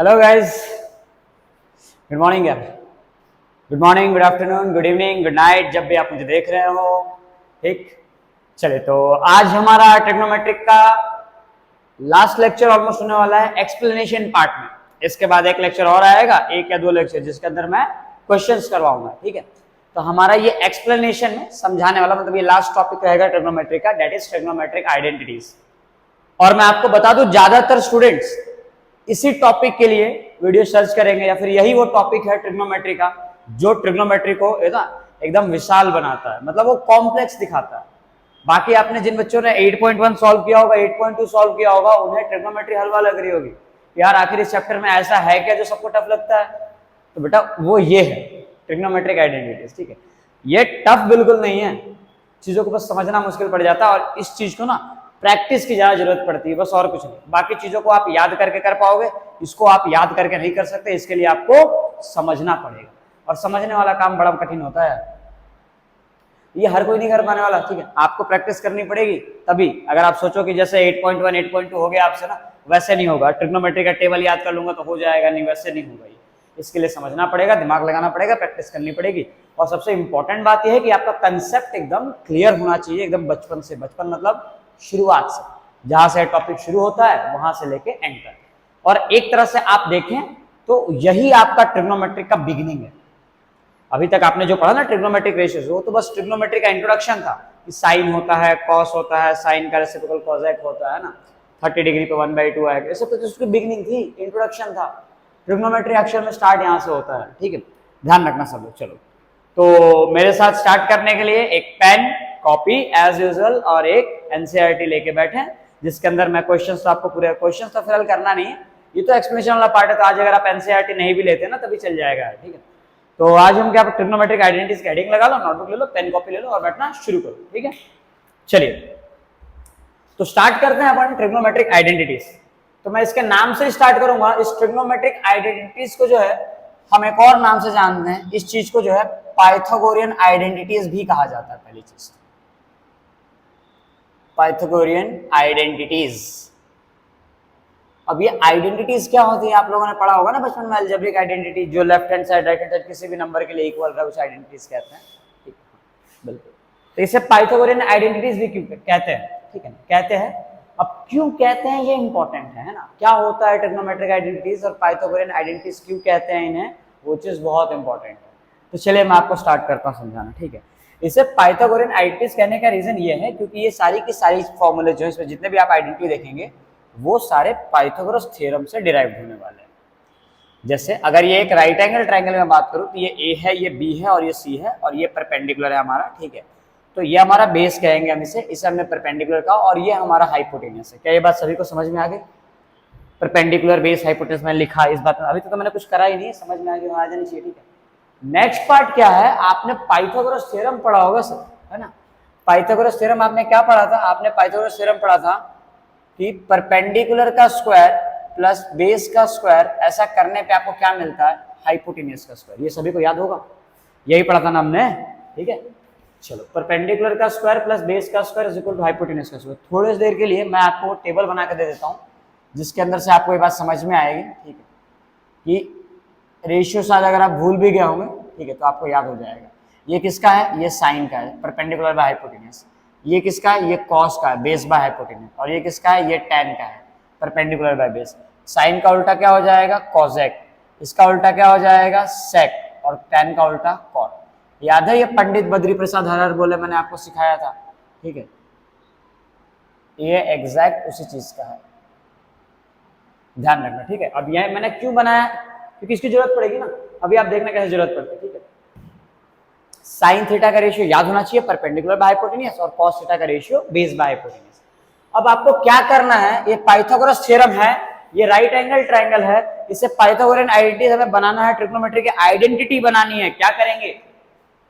Hello guys, good morning यार। Good morning, good afternoon, good evening, good night, जब भी आप मुझे देख रहे हो। ठीक, चलिए तो आज हमारा ट्रिग्नोमेट्रिक का लास्ट लेक्चर ऑलमोस्ट होने वाला है एक्सप्लेनेशन पार्ट में। इसके बाद एक लेक्चर और आएगा, एक या दो लेक्चर, जिसके अंदर मैं क्वेश्चंस करवाऊंगा। ठीक है, तो हमारा ये एक्सप्लेनेशन में समझाने वाला मतलब ये लास्ट टॉपिक रहेगा ट्रिग्नोमेट्रिक का, दैट इज ट्रिग्नोमेट्रिक आइडेंटिटीज। और मैं आपको बता दूं, ज्यादातर स्टूडेंट्स इसी टॉपिक के लिए वीडियो सर्च करेंगे, या फिर यही वो टॉपिक है ट्रिग्नोमेट्री का जो ट्रिग्नोमेट्री को एकदम विशाल बनाता है, मतलब वो कॉम्प्लेक्स दिखाता है। बाकी आपने जिन बच्चों ने 8.1 सॉल्व किया होगा, 8.2 सॉल्व किया होगा, उन्हें ट्रिग्नोमेट्री हलवा लग रही होगी यार, आखिर इस चैप्टर में ऐसा है क्या जो सबको टफ लगता है। तो बेटा वो ये है ट्रिग्नोमेट्रिक आइडेंटिटीज। ठीक है, ये टफ बिल्कुल नहीं है, चीजों को बस समझना मुश्किल पड़ जाता है, और इस चीज को ना प्रैक्टिस की ज्यादा जरूरत पड़ती है, बस और कुछ नहीं। बाकी चीजों को आप याद करके कर पाओगे, इसको आप याद करके नहीं कर सकते, इसके लिए आपको समझना पड़ेगा, और समझने वाला काम बड़ा कठिन होता है, ये हर कोई नहीं कर पाने वाला। ठीक है, आपको प्रैक्टिस करनी पड़ेगी तभी। अगर आप सोचो कि जैसे 8.1 8.2 हो गया आपसे ना, वैसे नहीं होगा। ट्रिग्नोमेट्री का टेबल याद कर लूंगा तो हो जाएगा, नहीं, वैसे नहीं होगा। इसके लिए समझना पड़ेगा, दिमाग लगाना पड़ेगा, प्रैक्टिस करनी पड़ेगी। और सबसे इंपॉर्टेंट बात यह है कि आपका कंसेप्ट एकदम क्लियर होना चाहिए, एकदम बचपन से। बचपन मतलब शुरुआत से, जहां से टॉपिक शुरू होता है वहां से लेके एंड तक। और एक तरह से आप देखें तो यही आपका ट्रिग्नोमेट्रिक का बिगिनिंग है। अभी तक आपने जो पढ़ा ना ट्रिग्नोमेट्रिक रेशियोज, वो तो बस ट्रिग्नोमेट्री का इंट्रोडक्शन था कि साइन होता है, कॉस होता है, साइन का रेसिप्रोकल कोसेक होता है ना, 30 डिग्री पे 1/2 आएगा, ये सब तो उसकी बिगिनिंग थी, इंट्रोडक्शन था। ट्रिग्नोमेट्री एक्चुअल में स्टार्ट यहाँ से होता है। ठीक है, ध्यान रखना सब लोग। चलो तो मेरे साथ स्टार्ट करने के लिए एक पेन, कॉपी एज यूजुअल और एक एनसीईआरटी लेके बैठे, जिसके अंदर मैं क्वेश्चंस, तो आपको पूरे क्वेश्चंस तो फिलहाल करना नहीं है, ये तो एक्सप्लेनेशन वाला पार्ट है। तो आज अगर आप एनसीईआरटी नहीं भी लेते ना तभी चल जाएगा। ठीक है, तो आज हम क्या ट्रिग्नोमेट्रिक आइडेंटिटीज का हेडिंग लगा लो, नोटबुक ले लो, पेन कॉपी ले लो और बैठना शुरू करो। ठीक है, चलिए तो स्टार्ट करते हैं अपन ट्रिग्नोमेट्रिक आइडेंटिटीज। तो मैं इसके नाम से स्टार्ट करूंगा। इस ट्रिग्नोमेट्रिक आइडेंटिटीज को जो है हम एक और नाम से जानते हैं, इस चीज को जो है पाइथागोरियन आइडेंटिटीज भी कहा जाता है। पहली चीज पाइथागोरियन आइडेंटिटीज। अब ये आइडेंटिटीज क्या होती है, आप लोगों ने पढ़ा होगा ना बचपन में, अलजेब्रिक आइडेंटिटी, जो left hand side right hand side किसी भी नंबर के लिए इक्वल है, उसे आइडेंटिटीज कहते हैं। ठीक है, बिल्कुल। तो इसे पाइथागोरियन आइडेंटिटीज भी क्यों कहते हैं, ठीक है, कहते हैं। अब क्यों कहते हैं ये इंपॉर्टेंट है ना, क्या होता है ट्रिग्नोमेट्रिक आइडेंटिटीज और पाइथागोरियन आइडेंटिटीज क्यों कहते हैं इन्हें, वो चीज बहुत इंपॉर्टेंट है। तो चलिए मैं आपको स्टार्ट करता हूँ समझाना। ठीक है, इसे पाइथागोरियन आइडेंटिटीज कहने का रीजन ये है क्योंकि ये सारी की सारी फॉर्मूले जो है, इसमें जितने भी आप आइडेंटिटी देखेंगे वो सारे पाइथागोरस थ्योरम से डिराइव होने वाले हैं। जैसे अगर ये एक राइट एंगल ट्रायंगल में बात करूं तो ये ए है, ये बी है और ये सी है, और ये परपेंडिकुलर है हमारा। ठीक है, तो ये हमारा बेस कहेंगे हम इसे हमने परपेंडिकुलर का, और ये हमारा हाइपोटेनस है। क्या ये बात सभी को समझ में आ गई? परपेंडिकुलर, बेस, हाइपोटेनस मैंने लिखा इस बात में, अभी तो मैंने कुछ करा ही नहीं, समझ में आ गई, आ जानी चाहिए। ठीक है, नेक्स्ट पार्ट क्या है, आपने पाइथागोरस थ्योरम पढ़ा होगा सब, है ना। पाइथागोरस थ्योरम आपने क्या पढ़ा था, आपने पाइथागोरस थ्योरम पढ़ा था कि परपेंडिकुलर का स्क्वायर प्लस बेस का स्क्वायर, ऐसा करने पे आपको क्या मिलता है, हाइपोटेन्यूज का स्क्वायर। ये सभी को याद होगा, यही पढ़ा था ना हमने। ठीक है, चलो, परपेंडिकुलर का स्क्वायर प्लस बेस का square is equal to hypotenuse का स्क्वायर। थोड़ी देर के लिए मैं आपको टेबल बना के दे देता हूँ, जिसके अंदर से आपको ये बात समझ में आएगी। ठीक है, कि रेशियो शायद अगर आप भूल भी गए होंगे, ठीक है, तो आपको याद हो जाएगा। ये किसका है, ये साइन का है, परपेंडिकुलर बाय हाइपोटेन्यूज। ये किसका है, ये कॉस का है, बेस बाय हाइपोटेन्यूज। और ये किसका है, ये टेन का है, परपेंडिकुलर बाय बेस। साइन का उल्टा क्या हो जाएगा, कॉसेक। इसका उल्टा क्या हो जाएगा, सेक। और टेन का उल्टा कॉट। याद है, ये पंडित बद्री प्रसाद हरहर बोले मैंने आपको सिखाया था। ठीक है, ये एग्जैक्ट उसी चीज का है, ध्यान रखना। ठीक है, अब यह मैंने क्यों बनाया, क्योंकि इसकी जरूरत पड़ेगी ना, अभी आप देखना कैसे जरूरत पड़ती है। ठीक है, साइन थीटा का रेशियो याद होना चाहिए, परपेंडिकुलर बाय हाइपोटेन्यूज, और कॉस थीटा का रेशियो बेस बाय हाइपोटेन्यूज। अब आपको क्या करना है, ये पाइथागोरस थ्योरम है, ये राइट एंगल ट्रायंगल है, इसे पाइथागोरियन आइडेंटिटी हमें बनाना है, ट्रिग्नोमेट्री की आइडेंटिटी बनानी है। क्या करेंगे,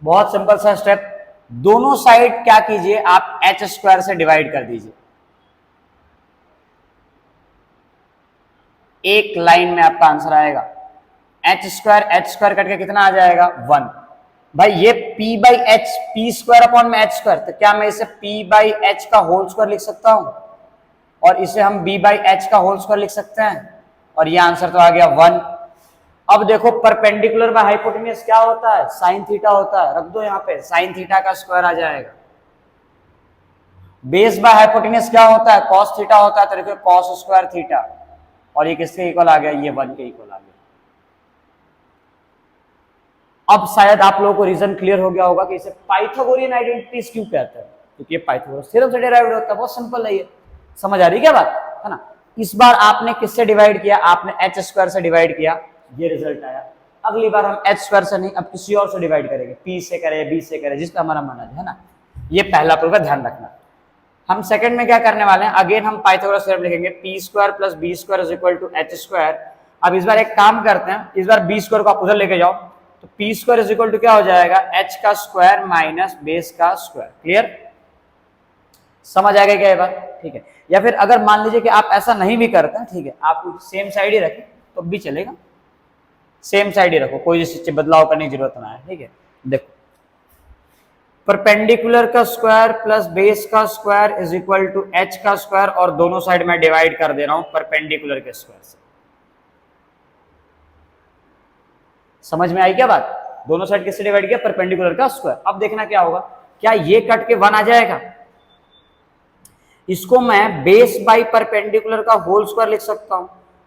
बहुत सिंपल सा स्टेप, दोनों साइड क्या कीजिए, आप h स्क्वायर से डिवाइड कर दीजिए। एक लाइन में आपका आंसर आएगा, h स्क्वायर करके कितना आ जाएगा, 1। भाई ये p by H, P square upon में एच स्क्वायर, तो क्या मैं इसे p बाई एच का होल स्क्वायर लिख सकता हूं, और इसे हम b बाई एच का होल स्क्वायर लिख सकते हैं, और ये आंसर तो आ गया 1। अब देखो परपेंडिकुलर बाय हाइपोटेन्यूज क्या होता है, साइन थीटा होता है, रख दो यहाँ पे, साइन थीटा का स्क्वायर आ जाएगा। बेस बाय हाइपोटेन्यूज क्या होता है, कॉस थीटा होता है, तो देखो कॉस स्क्वायर थीटा, और ये किसके इक्वल आ गया, ये 1 के इक्वल आ गया। अब शायद आप लोगों को रीजन क्लियर हो गया होगा कि इसे पाइथागोरियन आइडेंटिटीज क्यों कहते हैं, क्योंकि ये पाइथागोरस थ्योरम से डिराइव्ड होता है। बहुत सिंपल है ये, समझ आ रही है क्या बात, है ना। इस बार आपने किससे डिवाइड किया, आपने एच स्क्वायर से डिवाइड किया, ये रिजल्ट आया। अगली बार हम एच स्क्वायर से नहीं, अब किसी और से डिवाइड करेंगे, पी से करें, बी से करें, जिसका हमारा मन है ना। ये पहला प्रूफ है, ध्यान रखना। हम सेकंड में क्या करने वाले हैं, अगेन हम पाइथागोरस थ्योरम लिखेंगे, p square plus B square is equal to h square. अब इस बार एक काम करते हैं, इस बार बी स्क्वायर को आप उधर लेके जाओ, तो P square is equal to क्या हो जाएगा, एच का स्क्वायर माइनस बेस का स्क्वायर। क्लियर, समझ आ गया क्या ये बात, ठीक है। या फिर अगर मान लीजिए कि आप ऐसा नहीं भी करते हैं, ठीक है, आप सेम साइड ही रखें तो भी चलेगा, सेम साइड ही रखो, कोई इससे बदलाव करने की जरूरत ना है, ठीक है। देखो परपेंडिकुलर का स्क्वायर प्लस बेस का square is equal to h का स्क्वायर, और दोनों साइड में डिवाइड कर दे रहा हूं परपेंडिकुलर के स्क्वायर से। समझ में आई क्या बात, दोनों साइड किससे डिवाइड किया, परपेंडिकुलर का स्क्वायर। अब देखना क्या होगा, क्या ये कट के 1 आ जाएगा, इसको मैं बेस बाई परपेंडिकुलर का होल स्क्वायर लिख सकता हूं,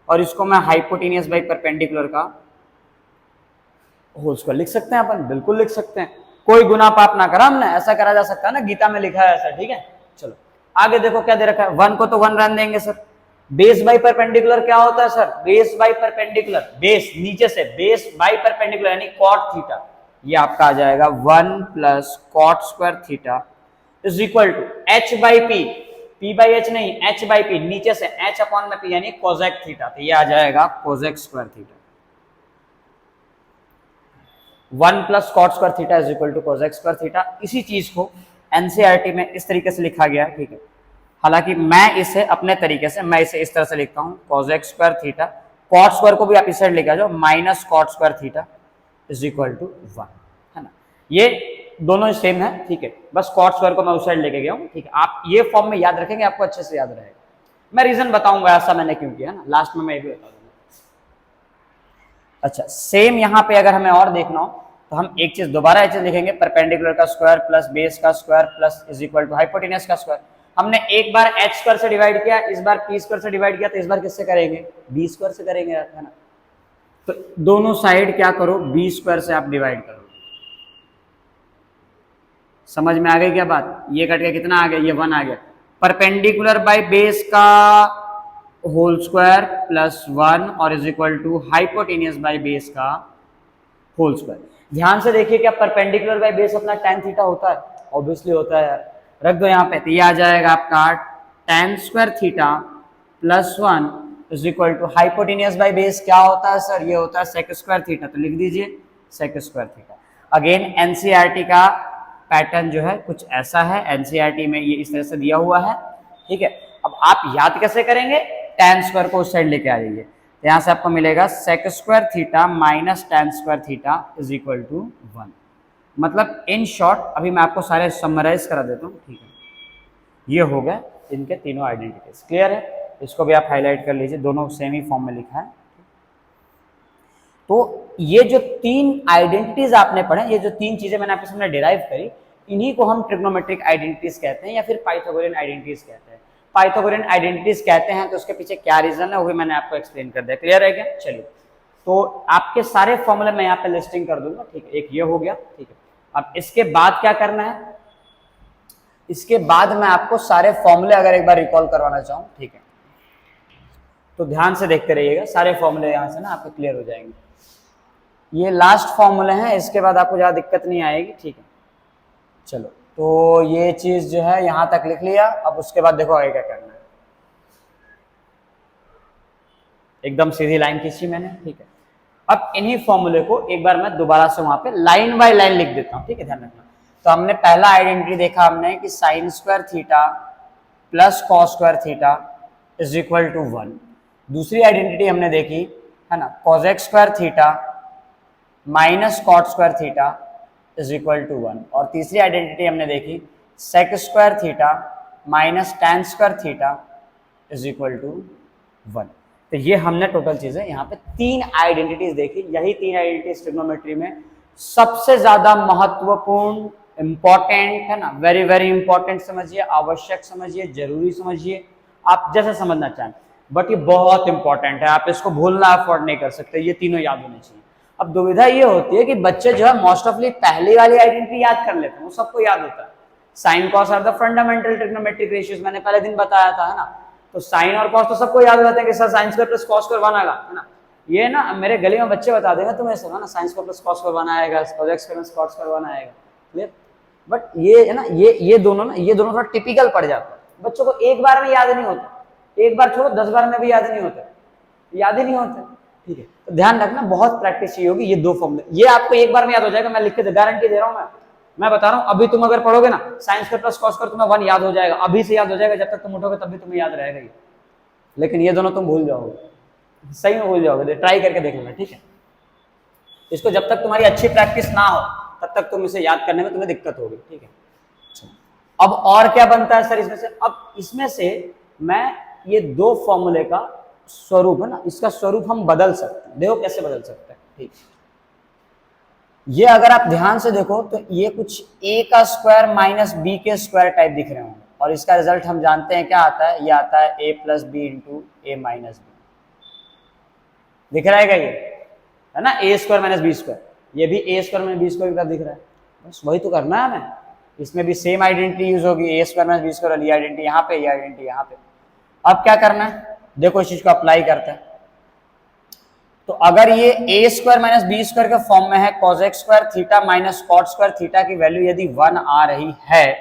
और इसको मैं हाइपोटेनियस बाई परपेंडिकुलर का होल स्क्वायर लिख सकते हैं अपन, बिल्कुल लिख सकते हैं, कोई गुना पाप ना करा हमने, ऐसा करा जा सकता है ना, गीता में लिखा है ऐसा, ठीक है। चलो आगे देखो क्या दे रखा है, 1 को तो 1 रहने देंगे सर। बेस बाई परपेंडिकुलर क्या होता है sir, base by perpendicular, base नीचे से, बेस बाई परपेंडिकुलर यानी कॉट थीटा, ये आपका आ जाएगा 1 plus cot square theta is equal to h by p, p by h नहीं, एच बाई पी, नीचे से एच अपॉन में पी यानी कोजेक थीटा, तो ये आ जाएगा cosec square theta. 1 plus cot square theta is equal to cosec square theta. इसी चीज को एनसीईआरटी में इस तरीके से लिखा गया, ठीक है। हालांकि मैं इसे अपने तरीके से, मैं इसे इस तरह से लिखता हूं, cosec square theta, cot square को भी आप इस साइड लेके आ जाओ, minus cot square theta is equal to 1, है ना। ये दोनों सेम है, ठीक है, बस कॉट स्क्वायर को मैं उस साइड लेके गया हूं, ठीक है। आप ये फॉर्म में याद रखेंगे, आपको अच्छे से याद रहेगा। मैं रीजन बताऊंगा ऐसा मैंने क्यों किया ना, लास्ट में मैं ये भी बता दूंगा। अच्छा, सेम यहाँ पे अगर हमें और देखना हो तो हम एक चीज दोबारा एक चीज लिखेंगे, परपेंडिकुलर का स्क्वायर प्लस बेस का square plus is equal to hypotenuse का स्क्वायर। हमने एक बार एच स्क्वायर से डिवाइड किया, इस बार पी स्क्वायर से डिवाइड किया, तो इस बार किससे करेंगे, बी स्क्वायर से करेंगे, है ना। तो दोनों साइड क्या करो, बी स्क्वायर से आप डिवाइड करो। समझ में आ गई क्या बात, ये कट के कितना आ गया, ये 1 आ गया। परपेंडिकुलर बाय बेस का होल स्क्वायर प्लस 1 और is equal to hypotenuse by base का होल स्क्वायर। ध्यान से देखिए क्या परपेंडिकुलर बाय बेस अपना tan थीटा होता है, ऑब्वियसली होता है यार, रख दो यहाँ पे, तो ये आ जाएगा आपका tan square theta plus 1 is equal to hypotenuse by base क्या होता है सर, ये होता है सेक स्क्वायर थीटा, तो लिख दीजिए sec square theta. Again NCERT का पैटर्न जो है कुछ ऐसा है, एनसीईआरटी में ये इस तरह से दिया हुआ है, ठीक है। अब आप याद कैसे करेंगे, tan स्क्वायर को उस साइड लेके आ जाइए, तो यहां से आपको मिलेगा sec square theta minus tan square theta is equal to 1। मतलब इन शॉर्ट अभी मैं आपको सारे समराइज करा देता हूँ, ठीक है। ये हो गए इनके तीनों आइडेंटिटीज, क्लियर है, इसको भी आप हाईलाइट कर लीजिए, दोनों सेम ही फॉर्म में लिखा है। तो ये जो 3 आइडेंटिटीज आपने पढ़े, ये जो 3 चीजें मैंने आपके सामने डिराइव करी, इन्हीं को हम ट्रिग्नोमेट्रिक आइडेंटिटीज कहते हैं या फिर पाइथागोरियन आइडेंटिटीज कहते हैं। पाइथागोरियन आइडेंटिटीज कहते हैं तो उसके पीछे क्या रीजन है वो भी मैंने आपको एक्सप्लेन कर दिया, क्लियर है क्या। चलिए, तो आपके सारे फॉर्मूले मैं यहाँ पे लिस्टिंग कर दूंगा, ठीक है। एक ये हो गया, ठीक है। अब इसके बाद क्या करना है, इसके बाद मैं आपको सारे फॉर्मूले अगर एक बार रिकॉल करवाना चाहूँ, ठीक है, तो ध्यान से देखते रहिएगा, सारे फॉर्मूले यहाँ से ना आपको क्लियर हो जाएंगे। ये लास्ट फॉर्मूले हैं, इसके बाद आपको ज़्यादा दिक्कत नहीं आएगी, ठीक है। चलो, तो ये चीज जो है यहां तक लिख लिया, अब उसके बाद देखो आगे क्या करना है। एकदम सीधी लाइन खींची मैंने, ठीक है। अब इन्हीं फॉर्मूले को एक बार मैं दोबारा से वहां पे लाइन बाय लाइन लिख देता हूं, ठीक है, ध्यान रखना। तो हमने पहला आइडेंटिटी देखा हमने कि sine square theta plus cos square theta is equal to 1। दूसरी आइडेंटिटी हमने देखी है ना, cosec square theta minus cot square theta is equal to 1। और तीसरी आइडेंटिटी हमने देखी sec square theta minus tan square theta is equal to 1। तो ये हमने टोटल चीजें यहाँ पे 3 आइडेंटिटीज देखी। यही 3 आइडेंटिटीज ट्रिग्नोमेट्री में सबसे ज्यादा महत्वपूर्ण, इंपॉर्टेंट है ना, वेरी वेरी इंपॉर्टेंट समझिए, आवश्यक समझिए, जरूरी समझिए, आप जैसे समझना चाहें, बट ये बहुत इंपॉर्टेंट है, आप इसको भूलना अफोर्ड नहीं कर सकते, ये तीनों याद होने चाहिए। अब दुविधा ये होती है कि बच्चे जो है मोस्ट ऑफली पहली वाली आइडेंटिटी याद कर लेते हैं, वो सबको याद होता है। Sine cos are the fundamental trigonometric ratios, मैंने पहले दिन बताया था, है ना। तो साइन और कॉस तो सबको याद हो जाते हैं कि sir sign square plus cos square 1 आएगा, है ना। ये ना मेरे गली में बच्चे बता देंगे तुम्हें सर, है ना, sign square plus cos square 1 आएगा, cos square plus cos square 1 आएगा, क्लियर। बट ये है ना, ये दोनों थोड़ा टिपिकल पड़ जाता है, बच्चों को एक बार में याद नहीं होता, एक बार छोड़ो 10 बार में भी याद नहीं होता, याद ही नहीं होता, ठीक है। तो ध्यान रखना, बहुत प्रैक्टिस चाहिए होगी। ये 2 फॉर्मूले, ये आपको एक बार में याद हो जाएगा, मैं लिख के गारंटी दे रहा हूँ, मैं बता रहा हूँ। अभी तुम अगर पढ़ोगे ना sign square plus cos square, तुम्हें 1 याद हो जाएगा, अभी से याद हो जाएगा, जब तक तुम उठोगे तब भी तुम्हें याद रहेगा ये। लेकिन ये दोनों तुम भूल जाओगे, सही में भूल जाओगे, ट्राई करके देख लेना, ठीक है। इसको जब तक तुम्हारी अच्छी प्रैक्टिस ना हो तब तक तुम इसे याद करने में तुम्हें दिक्कत होगी, ठीक है। अब और क्या बनता है सर इसमें से? अब इसमें से मैं ये 2 फॉर्मूले का स्वरूप है ना, इसका स्वरूप हम बदल सकते हैं। देखो कैसे बदल सकते हैं, ठीक। ये अगर आप ध्यान से देखो तो ये कुछ a का स्क्वायर माइनस b के स्क्वायर टाइप दिख रहे होंगे, और इसका रिजल्ट हम जानते हैं क्या आता है, ये आता है a plus b into a minus b. दिख रहा है क्या? ये है ना a square minus B square, ये भी a square minus B square का दिख रहा है। बस वही तो करना है हमें, इसमें भी सेम आइडेंटिटी यूज होगी, a square minus B square, ये आइडेंटिटी यहाँ पे, ये आइडेंटिटी यहाँ पे। अब क्या करना है, देखो इस चीज को अप्लाई करते हैं। तो अगर ये a square minus B square के फॉर्म में है, cos x square theta minus cot square theta की वैल्यू यदि 1 आ रही है,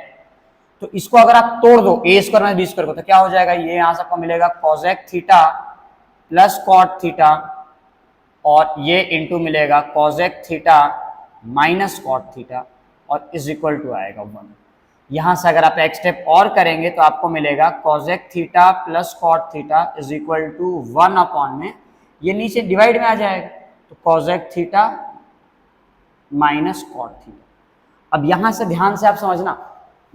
तो इसको अगर आप तोड़ दो a square minus B square को, तो क्या हो जाएगा, ये यहां से आपको मिलेगा cos x theta plus cot theta, और ये इंटू मिलेगा cos x theta minus cot theta, और इज इक्वल टू आएगा 1। यहां से अगर आप एक स्टेप और करेंगे तो आपको मिलेगा cos x theta plus cot theta is equal to 1 upon में, ये नीचे डिवाइड में आ जाएगा, तो cos x theta minus cot theta. अब यहां से ध्यान से आप समझना,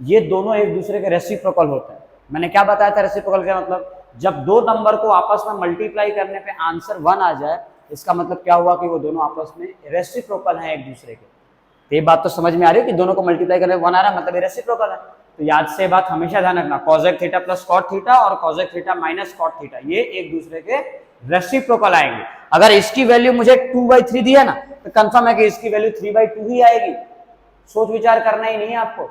ये दोनों एक दूसरे के रेसिप्रोकल होते हैं। मैंने क्या बताया था रेसिप्रोकल का मतलब, जब 2 नंबर को आपस में मल्टीप्लाई करने पे आंसर 1 आ जाए, इसका मतलब क्या हुआ कि वो दोनों आपस में रेसिप्रोकल हैं एक दूसरे के। तो ये बात तो समझ में आ रही है कि दोनों को मल्टीप्लाई करने 1 आ रहा है, मतलब ये रेसिप्रोकल है। तो याद से बात हमेशा ध्यान रखना, cos x theta plus cot theta और cos x theta minus cot theta, ये एक दूसरे के रेसिप्रोकल आएंगे। अगर इसकी वैल्यू मुझे 2/3 दी है ना, तो कंफर्म है कि इसकी वैल्यू 3/2 ही आएगी, सोच विचार करना ही नहीं है आपको।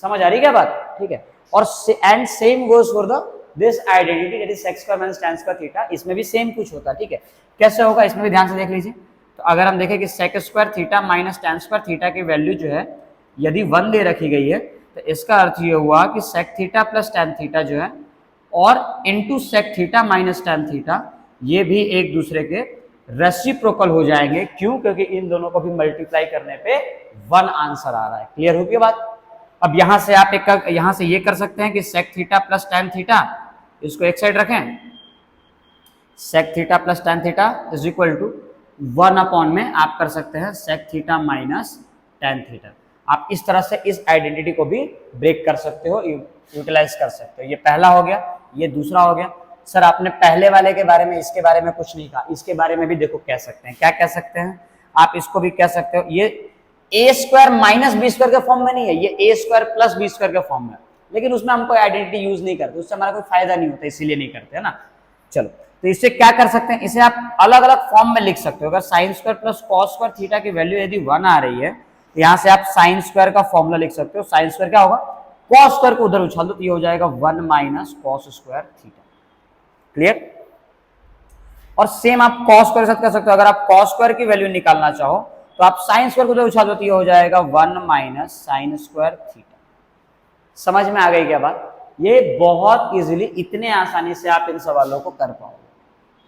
समझ आ रही क्या बात, ठीक है। और and same goes for the this identity that is sec square minus tan square theta, इसमें भी सेम कुछ होता है, ठीक है। कैसे होगा इसमें भी ध्यान से देख लीजिए। तो अगर हम देखें कि sec square theta minus tan square theta की वैल्यू जो है यदि 1 दे रखी गई है, तो इसका अर्थ ये हुआ कि sec theta plus tan theta जो है और into sec theta minus tan theta, ये भी एक दूसरे के रेसिप्रोकल हो जाएंगे। क्यों? क्योंकि इन दोनों को भी मल्टीप्लाई करने पे 1 आंसर आ रहा है। क्लियर हो गई बात? अब यहां से आप यहां से ये कर सकते हैं कि sec theta plus tan theta, इसको एक साइड रखें, sec theta plus tan theta is equal to 1 upon में आप कर सकते हैं sec theta minus tan theta. आप इस तरह से इस आइडेंटिटी को भी ब्रेक कर सकते हो, यूटिलाइज कर सकते हो। ये पहला हो गया, ये दूसरा हो गया। सर आपने पहले वाले के बारे में, इसके बारे में कुछ नहीं कहा, इसके बारे में भी देखो कह सकते हैं। क्या कह सकते हैं आप? इसको भी कह सकते हो, ये a square minus B square के फॉर्म में नहीं है, ये a square plus B square के फॉर्म में, लेकिन उसमें हम कोई आइडेंटिटी यूज नहीं करते, उससे हमारा कोई फायदा नहीं होता, इसीलिए नहीं करते, है ना। चलो, तो इससे क्या कर सकते हैं, इसे आप अलग अलग फॉर्म में लिख सकते हो। अगर sign square plus cos square theta की वैल्यू यदि 1 आ रही है, तो यहां से आप साइन स्क्वायर का फॉर्मूला लिख सकते हो। साइन स्क्वायर क्या होगा, कॉस स्क्वायर को उधर उछाल दो, तो ये हो जाएगा 1 minus cos square theta. Clear? और सेम आप कॉस स्क्वायर के साथ कर सकते हो। अगर आप कॉस स्क्वायर की वैल्यू निकालना चाहो तो आप साइन स्क्वायर को उधर उछाल दो, तो ये हो जाएगा 1 माइनस साइन स्क्वायर थीटा। समझ में आ गई क्या बात? ये बहुत इजीली, इतने आसानी से आप इन सवालों को कर पाओगे,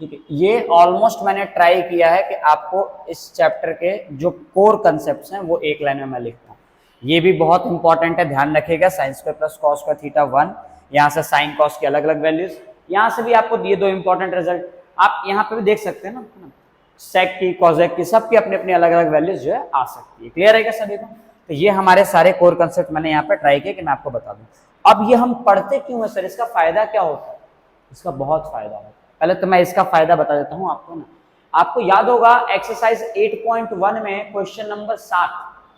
ठीक है। ये ऑलमोस्ट मैंने ट्राई किया है कि आपको इस चैप्टर के जो कोर कंसेप्ट्स हैं वो एक लाइन में मैं लिखता हूँ। ये भी बहुत इंपॉर्टेंट है, ध्यान रखिएगा। Sign square plus cos square theta 1, यहाँ से साइन कॉस की अलग अलग वैल्यूज, यहाँ से भी आपको ये 2 इंपॉर्टेंट रिजल्ट आप यहाँ पे भी देख सकते हैं ना, सेक की, कॉजेक की, सबकी अपनी अपनी अलग अलग वैल्यूज जो है आ सकती है। क्लियर है क्या सभी को? तो ये हमारे सारे कोर कंसेप्ट मैंने यहाँ पे ट्राई किया कि मैं आपको बता दूं। अब ये हम पढ़ते क्यों है सर, इसका फायदा क्या होता है? इसका बहुत फायदा होता है। पहले तो मैं इसका फायदा बता देता हूं आपको ना। आपको याद होगा एक्सरसाइज 8.1 में क्वेश्चन नंबर 7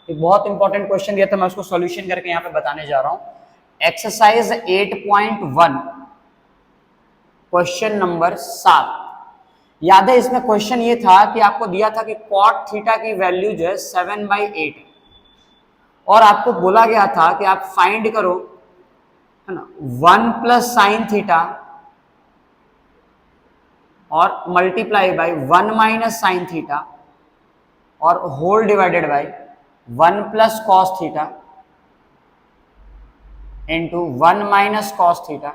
एक बहुत इंपॉर्टेंट क्वेश्चन दिया था, मैं उसको सॉल्यूशन करके यहाँ पे बताने जा रहा हूं। एक्सरसाइज 8.1 क्वेश्चन नंबर 7, याद है इसमें क्वेश्चन ये था कि आपको दिया था कि कॉट थीटा की वैल्यू जो है 7/8 और आपको बोला गया था कि आप फाइंड करो, है ना, 1 प्लस साइन थीटा और multiply by 1 minus sine theta और whole divided by 1 plus cos theta into 1 minus cos theta,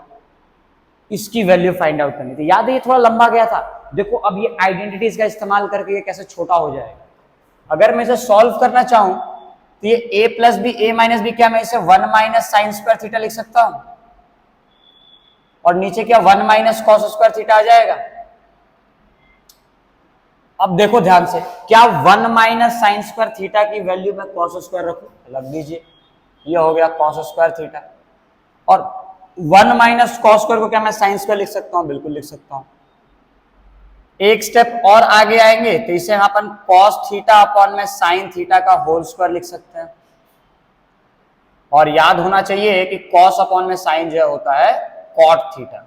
इसकी वैल्यू फाइंड आउट करनी थी। याद है ये थोड़ा लंबा गया था। देखो अब ये आइडेंटिटीज का इस्तेमाल करके ये कैसे छोटा हो जाएगा। अगर मैं इसे सॉल्व करना चाहूं तो ये a plus B A minus B, क्या मैं इसे 1 माइनस साइन स्क्वायर थीटा लिख सकता हूं और नीचे क्या 1 माइनस कॉस स्क्वायर थीटा आ जाएगा। अब देखो ध्यान से, क्या 1 माइनस साइन स्क्वायर थीटा की वैल्यू में कॉस स्क्वायर रखूं, लग दीजिए, ये हो गया कॉस स्क्वायर थीटा, और 1 माइनस कॉस स्क्वायर को क्या मैं साइन स्क्वायर लिख सकता हूं, बिल्कुल लिख सकता हूं। एक स्टेप और आगे आएंगे तो इसे यहाँ अपन कॉस थीटा अपॉन में साइन थीटा का होल स्क्वायर लिख सकते हैं। और याद होना चाहिए कि कॉस अपॉन में साइन जो होता है कॉट थीटा,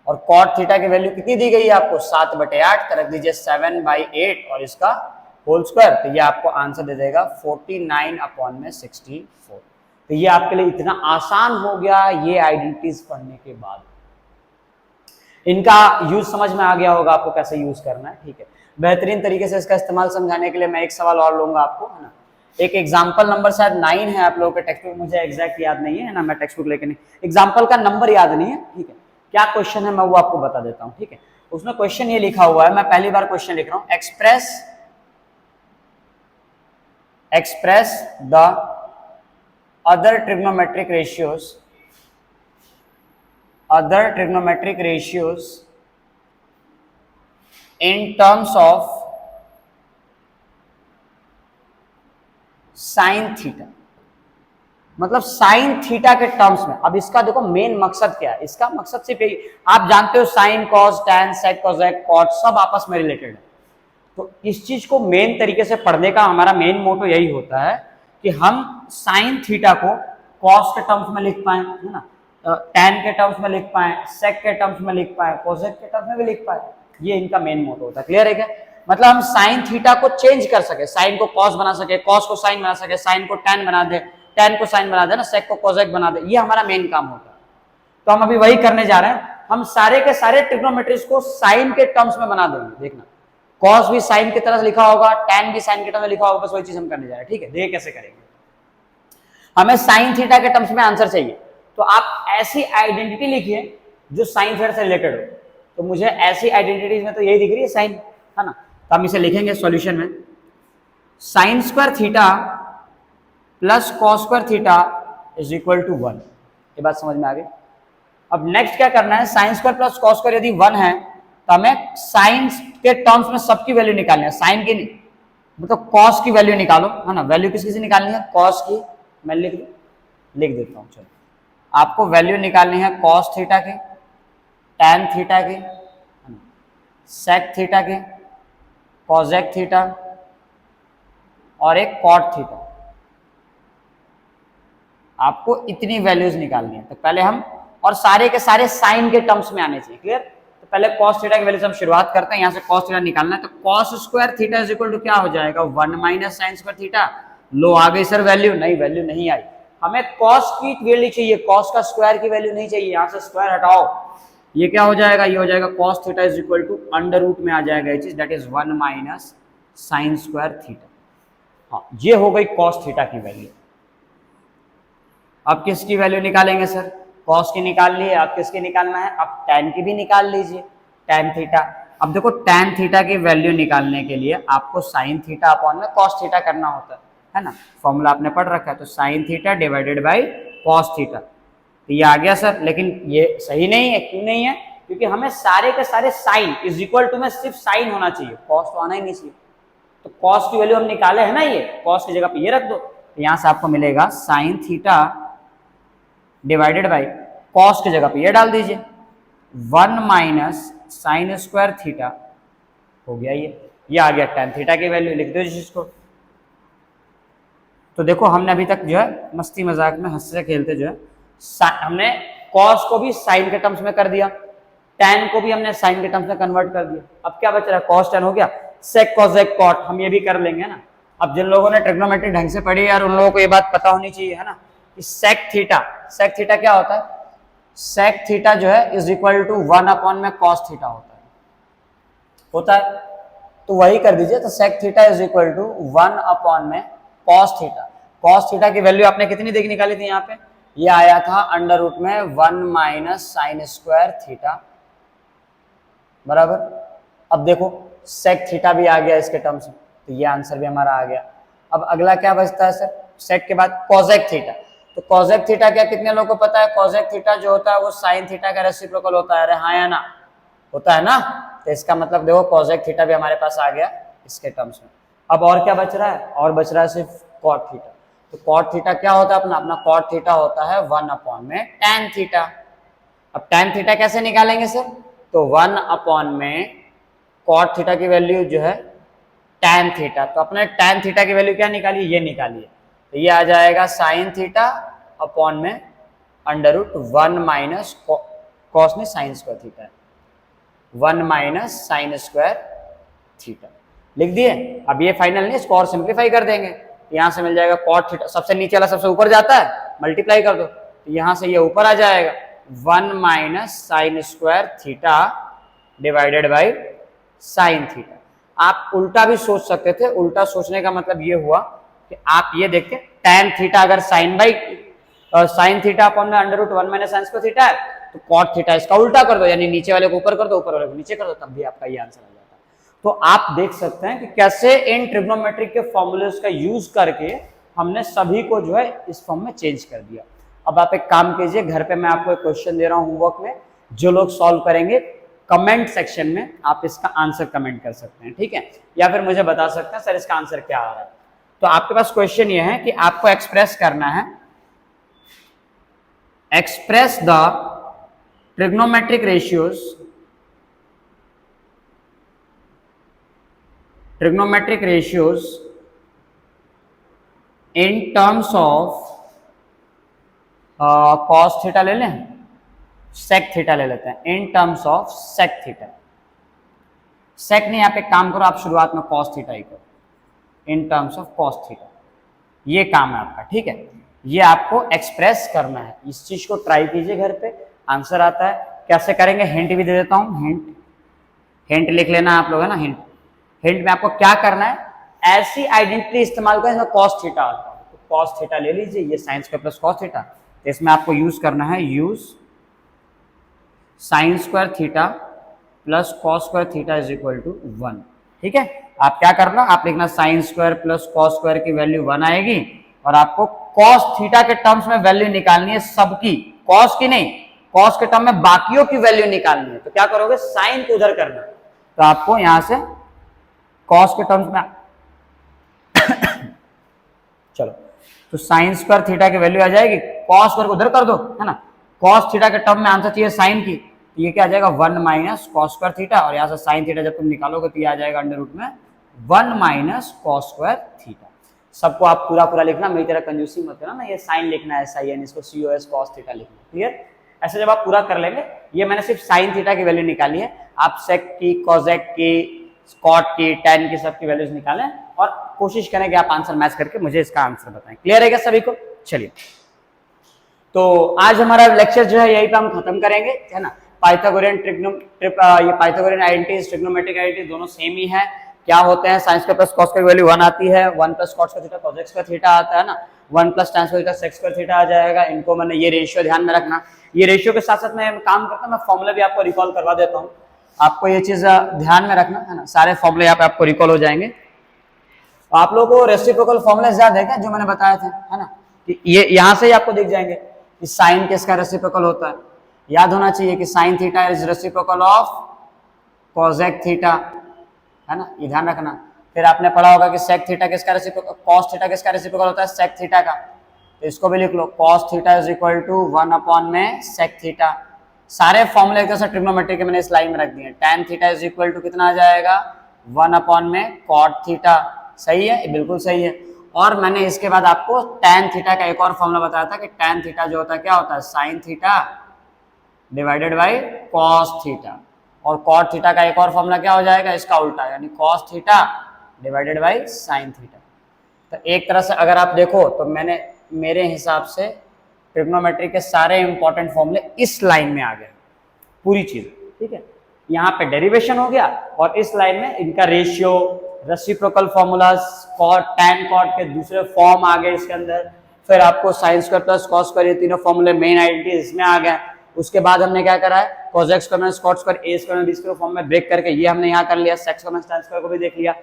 और कॉट थीटा की वैल्यू कितनी दी गई है आपको 7/8, रख दीजिए 7/8 और इसका होल स्क्वायर, तो ये आपको आंसर दे देगा 49/64। तो ये आपके लिए इतना आसान हो गया ये आइडेंटिटीज पढ़ने के बाद। इनका यूज समझ में आ गया होगा आपको कैसे यूज करना है, ठीक है। बेहतरीन तरीके से इसका इस्तेमाल समझाने के लिए मैं एक सवाल और लूंगा आपको, है ना। एक एग्जाम्पल नंबर शायद 9 है आप लोगों के टेक्स्ट बुक, मुझे एग्जैक्ट याद नहीं है ना, मैं टेक्स्ट बुक लेके नहीं, एग्जाम्पल का नंबर याद नहीं है, ठीक है। क्या क्वेश्चन है मैं वो आपको बता देता हूं, ठीक है। उसमें क्वेश्चन ये लिखा हुआ है, मैं पहली बार क्वेश्चन लिख रहा हूं, express the other trigonometric ratios in terms of sin theta, मतलब साइन थीटा के टर्म्स में। अब इसका देखो मेन मकसद क्या है, इसका मकसद सिर्फ यही, आप जानते हो sine cos tan sec cosec cot सब आपस में रिलेटेड है, तो इस चीज को मेन तरीके से पढ़ने का हमारा मेन मोटो यही होता है कि हम साइन थीटा को कॉस के टर्म्स में लिख पाए, है ना, टैन के टर्म्स में लिख पाए, सेक के टर्म्स में लिख पाए, कोसेक के टर्म्स में भी लिख पाए, ये इनका मेन मोटो होता है। क्लियर है क्या? मतलब हम साइन थीटा को चेंज कर सके, साइन को कॉस बना सके, कॉस को साइन बना सके, साइन को टैन बना दे, टैन को साइन बना दे ना, सेक को कोसेक बना दे, ये हमारा मेन काम होता है। तो हम अभी वही करने जा रहे हैं, हम सारे के सारे ट्रिग्नोमेट्रीज को साइन के टर्म्स में बना देंगे। देखना कॉस भी साइन की तरह लिखा होगा, टैन भी साइन के टर्म्स में लिखा होगा, बस वही चीज हम करने जा रहे हैं, ठीक है। देखिए कैसे करेंगे। हमें साइन थीटा के टर्म्स में आंसर चाहिए, तो आप ऐसी आइडेंटिटी लिखिए जो साइन थीटा से रिलेटेड हो। तो मुझे ऐसी आइडेंटिटीज में तो यही दिख रही है साइन, है ना, तो हम इसे लिखेंगे सॉल्यूशन में, sine square theta plus cos square theta is equal to 1। ये बात समझ में आ गई। अब नेक्स्ट क्या करना है, sign square plus cos square यदि 1 है तो हमें साइन के टर्म्स में सबकी वैल्यू निकालनी है, साइन की नहीं, मतलब कॉस की वैल्यू निकालो, है ना। वैल्यू किसकी से निकालनी है, कॉस की। मैं लिख देता हूं, चलो। आपको वैल्यू निकालनी है कॉस थीटा की, टैन थीटा की, सेक थीटा की, कॉसेक थीटा और एक कॉट थीटा। आपको इतनी वैल्यूज निकालनी है। तो पहले हम, और सारे के सारे साइन के टर्म्स में आने चाहिए। क्लियर? तो पहले कॉस थीटा की वैल्यू से हम शुरुआत करते हैं, यहां से कॉस थीटा निकालना है। तो cos square theta is equal to क्या हो जाएगा, 1 माइनस साइन स्क्वायर थीटा। लो आ गई सर वैल्यू, नहीं वैल्यू नहीं आई, हमें कॉस की वैल्यू चाहिए, कॉस का स्क्वायर की वैल्यू नहीं चाहिए। यहां से स्क्वायर हटाओ, ये क्या हो जाएगा, ये हो जाएगा cos theta is equal to under root में आ जाएगा ये चीज, that is 1 minus sine square theta. हाँ, ये हो गई कॉस थीटा की वैल्यू। अब किसकी वैल्यू निकालेंगे सर, कॉस की निकाल ली है, अब किसकी निकालना है, अब टैन की भी निकाल लीजिए, टैन थीटा। अब देखो टैन थीटा की वैल्यू निकालने के लिए आपको साइन थीटा अपॉन में कॉस थीटा करना होता है ना, फॉर्मूला आपने पढ़ रखा है। तो sine theta divided by cos theta, तो ये आ गया सर। लेकिन ये सही नहीं है, क्यों नहीं है, क्योंकि हमें सारे के सारे साइन इज इक्वल टू में सिर्फ साइन होना चाहिए, कॉस तो आना ही नहीं चाहिए। तो कॉस की वैल्यू हम निकाले है ना, ये कॉस की जगह पे ये रख दो, तो यहां से आपको मिलेगा sine theta divided by cos की जगह पे ये डाल दीजिए, 1 माइनस साइन स्क्वायर थीटा हो गया। ये आ गया tan थीटा की वैल्यू, लिख दो जिसको। तो देखो हमने अभी तक जो है मस्ती मजाक में हंसते से खेलते जो है हमने cos को भी sin के टर्म्स में कर दिया, tan को भी हमने sin के टर्म्स में कन्वर्ट कर दिया। अब क्या बच रहा है, cos tan हो गया, sec cosec cot हम ये भी कर लेंगे ना। अब जिन लोगों ने ट्रिग्नोमेट्री ढंग से पढ़ी यार उन लोगों को ये बात पता होनी चाहिए है ना कि sec थीटा क्या होता है, sec थीटा जो है इज इक्वल टू 1 में cos थीटा होता है। तो वही कर दीजिए, तो sec theta is equal to 1 में cos थीटा। cos थीटा की वैल्यू आपने कितनी देख निकाली थी यहाँ पे, ये आया था अंडर रूट में 1 माइनस साइन स्क्वायर थीटा बराबर। अब देखो sec थीटा भी आ गया इसके टर्म्स में, तो ये आंसर भी हमारा आ गया। अब अगला क्या बचता है सर, sec के बाद cosec थीटा। तो cosec थीटा क्या कितने लोगों को पता है, cosec थीटा जो होता है वो sin थीटा का रेसिप्रोकल होता है, अरे हाँ या ना, होता है ना। तो इसका मतलब देखो cosec थीटा भी हमारे पास आ गया इसके टर्म्स में। अब और क्या बच रहा है, और बच रहा है सिर्फ cot थीटा। तो cot थीटा क्या होता है अपना cot थीटा होता है 1 में tan थीटा। अब tan थीटा कैसे निकालेंगे सर, तो 1 में cot थीटा की वैल्यू जो है tan थीटा, तो अपने tan थीटा की वैल्यू क्या निकाली, ये निकाली है। तो ये आ जाएगा sin थीटा अपॉन में अंडर रूट 1 माइनस कॉस में साइन स्क्वायर थीटा है, 1 माइनस साइन स्क्वायर थीटा लिख दिए। अब ये फाइनल नहीं, इसको और सिंप्लीफाई कर देंगे। यहां से मिल जाएगा cot थीटा, सबसे नीचे वाला सबसे ऊपर जाता है, मल्टीप्लाई कर दो, तो यहां से ये ऊपर आ जाएगा 1 minus sine square theta divided by sine theta. आप उल्टा भी सोच सकते थे, उल्टा सोचने का मतलब ये हुआ कि आप ये देखते tan थीटा अगर साइन थीटा अपॉन में under root 1 minus sine square theta है, तो cot थीटा इसका उल्टा कर दो, यानी नीचे वाले को ऊपर कर दो, ऊपर वाले को नीचे कर दो, तब भी आपका ये आंसर आ जाता है। तो आप देख सकते हैं कि कैसे इन ट्रिग्नोमेट्रिक के फॉर्मूलेस का यूज करके हमने सभी को जो है इस फॉर्म में चेंज कर दिया। अब आप एक काम कीजिए, घर पे मैं आपको एक क्वेश्चन दे रहा हूं होमवर्क में, जो लोग सॉल्व करेंगे कमेंट सेक्शन में आप इसका आंसर कमेंट कर सकते हैं, ठीक है, या फिर मुझे बता सकते हैं सर इसका आंसर क्या आ रहा है। तो आपके पास क्वेश्चन ये है कि आपको एक्सप्रेस करना है, express the trigonometric ratios in terms of cos theta ले लें, सेक थीटा ले लेते हैं, in terms of sec theta. Sec नहीं, आप एक काम करो, आप शुरुआत में कॉस थीटा ही करो, इन टर्म्स ऑफ कॉस थीटा, ये काम है आपका, ठीक है। ये आपको एक्सप्रेस करना है, इस चीज को ट्राई कीजिए घर पे, आंसर आता है। कैसे करेंगे, हिंट भी दे देता हूं, हिंट लिख लेना आप लोग है ना। हिंट में आपको क्या करना है, ऐसी आइडेंटिटी इस्तेमाल करें जिसमें कॉस थीटा आता है। तो कॉस थीटा ले लीजिए, ये sine square plus cos theta, तो इसमें आपको यूज करना है, use sine square theta plus cos square theta is equal to 1, ठीक है। आप क्या करना, आप लिखना sine square plus cos square की वैल्यू 1 आएगी, और आपको कॉस थीटा के टर्म्स में वैल्यू निकालनी है सबकी, कॉस की नहीं, कॉस के टर्म में बाकियों की वैल्यू निकालनी है। तो क्या करोगे, साइन को उधर करना, तो आपको यहां से कॉस के टर्म्स में चलो, तो साइन स्क्वायर थीटा की वैल्यू आ जाएगी, कॉस स्क्वायर को उधर कर दो है ना, कॉस थीटा के टर्म में आंसर चाहिए साइन की, तो ये क्या आ जाएगा 1 माइनस कॉस स्क्वायर थीटा, और यहां से साइन थीटा जब तुम निकालोगे तो ये आ जाएगा अंडर रूट में 1 माइनस कॉस स्क्वायर थीटा। सबको आप पूरा लिखना, मेरी तरह कंजूसी मत करना ना, ये साइन लिखना है SIN, इसको COS कॉस थीटा लिखना, क्लियर। ऐसे जब आप पूरा कर लेंगे, ये मैंने सिर्फ साइन थीटा की वैल्यू निकाली है, आप सेक की, कॉजेक की, कॉट की, टैन की सबकी वैल्यूज निकालें और कोशिश करें कि आप आंसर मैच करके मुझे इसका आंसर बताएं। क्लियर है क्या सभी को? चलिए, तो आज हमारा लेक्चर जो है यही पे हम खत्म करेंगे, है ना। पाइथागोरियन ये पाइथागोरियन आइडेंटिटीज, ट्रिग्नोमेट्रिक आइडेंटिटी दोनों सेम ही है। क्या होते हैं, साइन स्क्वायर प्लस कॉस की वैल्यू 1 आती है, 1 plus cos square theta cosec square theta आता है ना, 1 plus tan square theta sec square theta आ जाएगा। इनको मैंने ये रेशियो ध्यान में रखना, ये रेशियो के साथ साथ मैं काम करता हूं, मैं फॉर्मूला भी आपको रिकॉल करवा देता हूं, आपको ये चीज ध्यान में रखना है ना, सारे फॉर्मूले यहाँ पे आपको रिकॉल हो जाएंगे। आप लोगों को रेसिप्रोकल फॉर्मूले याद है क्या, जो मैंने बताया था, है ना, कि ये यहाँ से ही आपको दिख जाएंगे कि साइन किसका रेसिप्रोकल होता है। याद होना चाहिए कि sine theta is reciprocal of cosec theta, है ना, ये ध्यान रखना। फिर आपने पढ़ा होगा कि सेक थीटा किसका रेसिप्रोकल, कॉस थीटा किसका रेसिप्रोकल होता है, सेक थीटा का, तो इसको भी लिख लो, cos theta is equal to 1 upon में सेक थीटा। सारे फॉर्मूले कैसे ट्रिग्नोमेट्री के मैंने इस लाइन में रख दिए। tan theta is equal to कितना आ जाएगा 1 अपॉन में cot थीटा। सही है, बिल्कुल सही है। और मैंने इसके बाद आपको tan थीटा का एक और फॉर्मूला बताया था कि tan थीटा जो होता है क्या होता है sin theta divided by cos theta. और cot थीटा का एक और फॉर्मूला क्या हो जाएगा इसका उल्टा, यानी cos theta divided by sin theta. तो एक तरह से अगर आप देखो तो मैंने मेरे हिसाब से ट्रिग्नोमेट्री के सारे इंपॉर्टेंट फॉर्मूले इस लाइन में आ गए, पूरी चीज। ठीक है, यहाँ पे डेरिवेशन हो गया और इस लाइन में इनका ratio, reciprocal formulas, tan cot के दूसरे फॉर्म आ गए इसके अंदर। फिर आपको sign square plus cos square, ये तीनों फॉर्मूले मेन आइडेंटिटी इसमें आ गए। उसके बाद हमने क्या करा है, cos x square minus cot square, a square b square form में ब्रेक करके ये हमने यहाँ कर लिया। sec square minus tan square को भी देख लिया।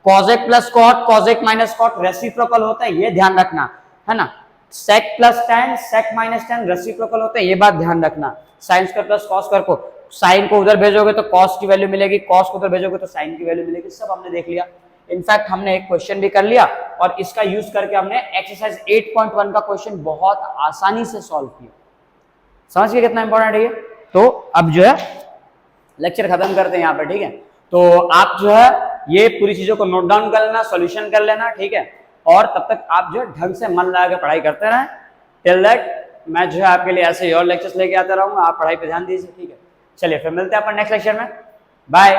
cos x plus cot, cos x minus cot reciprocal होता है, ये ध्यान रखना है ना। sec plus tan, sec minus tan reciprocal होता है, ये बात ध्यान रखना। sin square plus cos square को साइन को उधर भेजोगे तो cos की वैल्यू मिलेगी, cos को उधर भेजोगे तो sin की वैल्यू मिलेगी। सब हमने देख लिया। इनफैक्ट हमने एक क्वेश्चन भी कर लिया और इसका यूज करके हमने एक्सरसाइज 8.1 का क्वेश्चन बहुत आसानी से सॉल्व किया। समझ गए कितना इंपॉर्टेंट है ये। तो अब जो है लेक्चर खत्म करते हैं यहाँ पे, ठीक है। तो आप जो है ये पूरी चीजों को नोट डाउन कर लेना, सॉल्यूशन कर लेना, ठीक है। और तब तक आप जो है ढंग से मन लगा के पढ़ाई करते रहें। टिल दैट मैं जो है आपके लिए ऐसे ही और लेक्चर्स लेके आता रहूंगा, आप पढ़ाई पे ध्यान दीजिए, ठीक है। चलिए फिर मिलते हैं अपन नेक्स्ट लेक्चर में। बाय।